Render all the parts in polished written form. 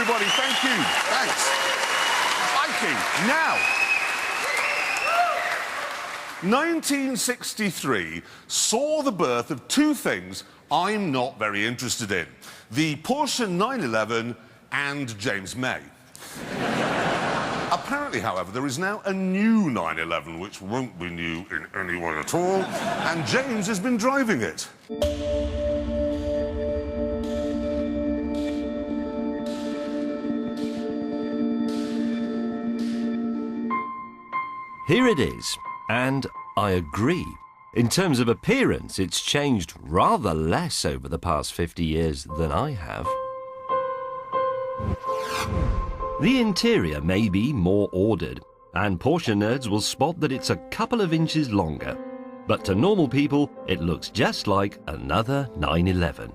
everybody. Thank you. Thanks. Thank you. Now, 1963 saw the birth of two things I'm not very interested in. The Porsche 911 and James May. Apparently, however, there is now a new 911 which won't be new in any way at all, and James has been driving it. Here it is, and I agree. In terms of appearance, it's changed rather less over the past 50 years than I have. The interior may be more ordered, and Porsche nerds will spot that it's a couple of inches longer. But to normal people, it looks just like another 911.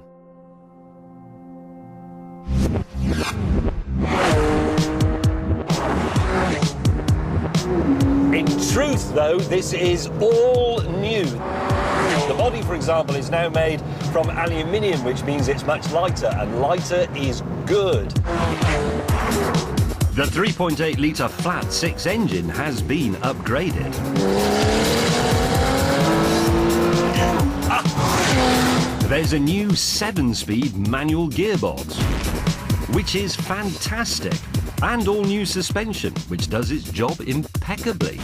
In truth, though, this is all new. The body, for example, is now made from aluminium, which means it's much lighter, and lighter is good. The 3.8-litre flat six engine has been upgraded. There's a new 7-speed manual gearbox, which is fantastic, and all new suspension, which does its job impeccably.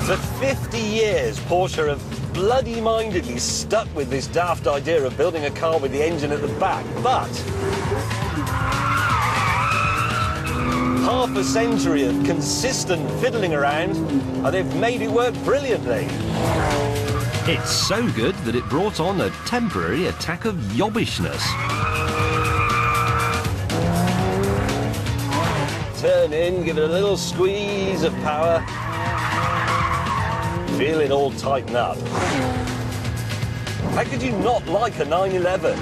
For 50 years, Porsche have bloody-mindedly stuck with this daft idea of building a car with the engine at the back, but half a century of consistent fiddling around, and they've made it work brilliantly. It's so good that it brought on a temporary attack of yobbishness. Turn in, give it a little squeeze of power. Feel it all tighten up. How could you not like a 911?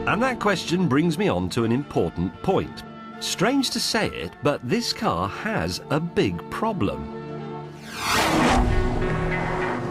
And that question brings me on to an important point. Strange to say it, but this car has a big problem.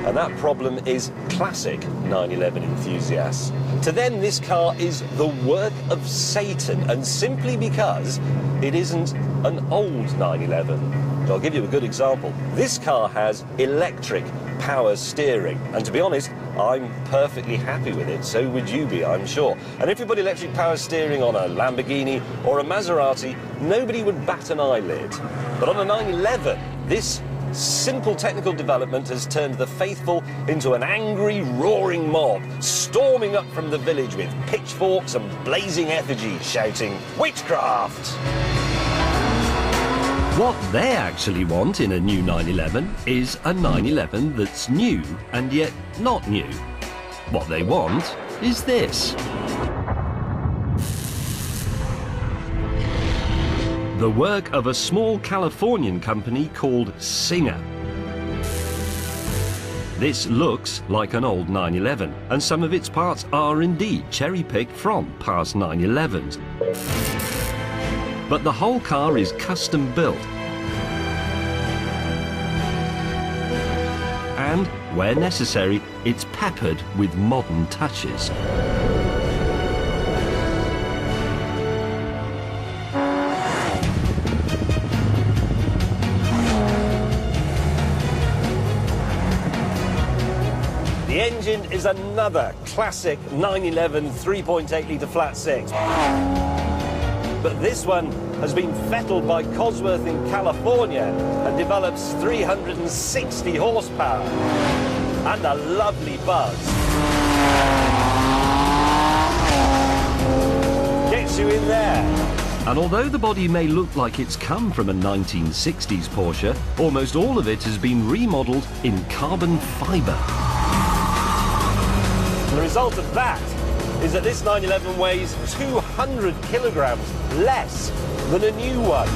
And that problem is classic 911 enthusiasts. To them, this car is the work of Satan, and simply because it isn't an old 911. I'll give you a good example. This car has electric power steering, and to be honest, I'm perfectly happy with it. So would you be, I'm sure. And if you put electric power steering on a Lamborghini or a Maserati, nobody would bat an eyelid. But on a 911, this simple technical development has turned the faithful into an angry, roaring mob, storming up from the village with pitchforks and blazing effigies, shouting, "Witchcraft!" What they actually want in a new 911 is a 911 that's new and yet not new. What they want is this. The work of a small Californian company called Singer. This looks like an old 911, and some of its parts are indeed cherry-picked from past 911s. But the whole car is custom built. And, where necessary, it's peppered with modern touches. The engine is another classic 911 3.8-litre flat six. But this one has been fettled by Cosworth in California and develops 360 horsepower and a lovely buzz. Gets you in there. And although the body may look like it's come from a 1960s Porsche, almost all of it has been remodeled in carbon fibre. The result of that is that this 911 weighs 200 kilograms less than a new one.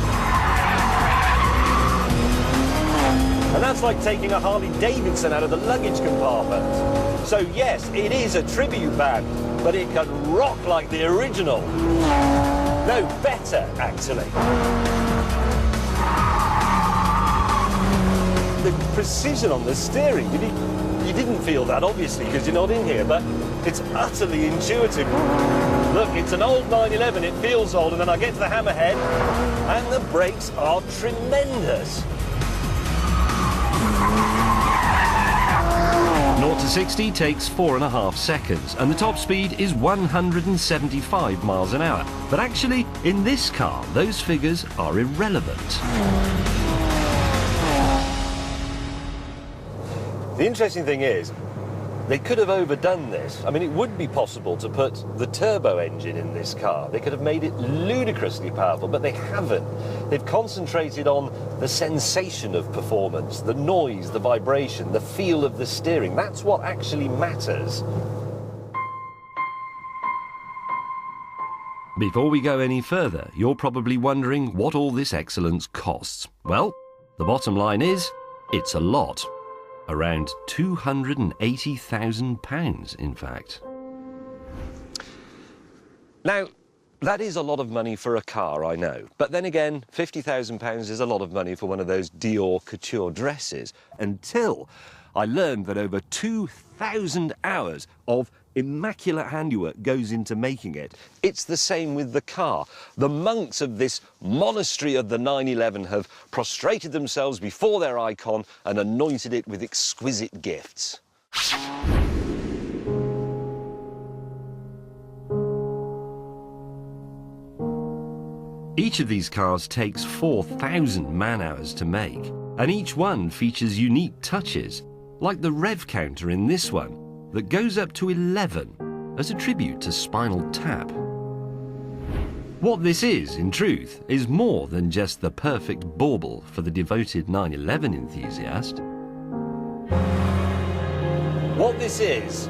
And that's like taking a Harley Davidson out of the luggage compartment. So yes, it is a tribute band, but it can rock like the original. No, better, actually. The precision on the steering, you didn't feel that, obviously, because you're not in here, but it's utterly intuitive. Look, it's an old 911, it feels old, and then I get to the hammerhead, and the brakes are tremendous. 0 to 60 takes 4.5 seconds, and the top speed is 175 miles an hour. But actually, in this car, those figures are irrelevant. The interesting thing is, they could have overdone this. I mean, it would be possible to put the turbo engine in this car. They could have made it ludicrously powerful, but they haven't. They've concentrated on the sensation of performance, the noise, the vibration, the feel of the steering. That's what actually matters. Before we go any further, you're probably wondering what all this excellence costs. Well, the bottom line is, it's a lot. Around £280,000, in fact. Now, that is a lot of money for a car, I know. But then again, £50,000 is a lot of money for one of those Dior couture dresses. Until I learned that over 2,000 hours of immaculate handiwork goes into making it. It's the same with the car. The monks of this monastery of the 911 have prostrated themselves before their icon and anointed it with exquisite gifts. Each of these cars takes 4,000 man-hours to make, and each one features unique touches, like the rev counter in this one, that goes up to 11 as a tribute to Spinal Tap. What this is, in truth, is more than just the perfect bauble for the devoted 911 enthusiast. What this is,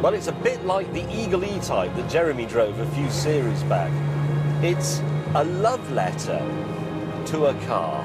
well, it's a bit like the Eagle E-Type that Jeremy drove a few series back. It's a love letter to a car.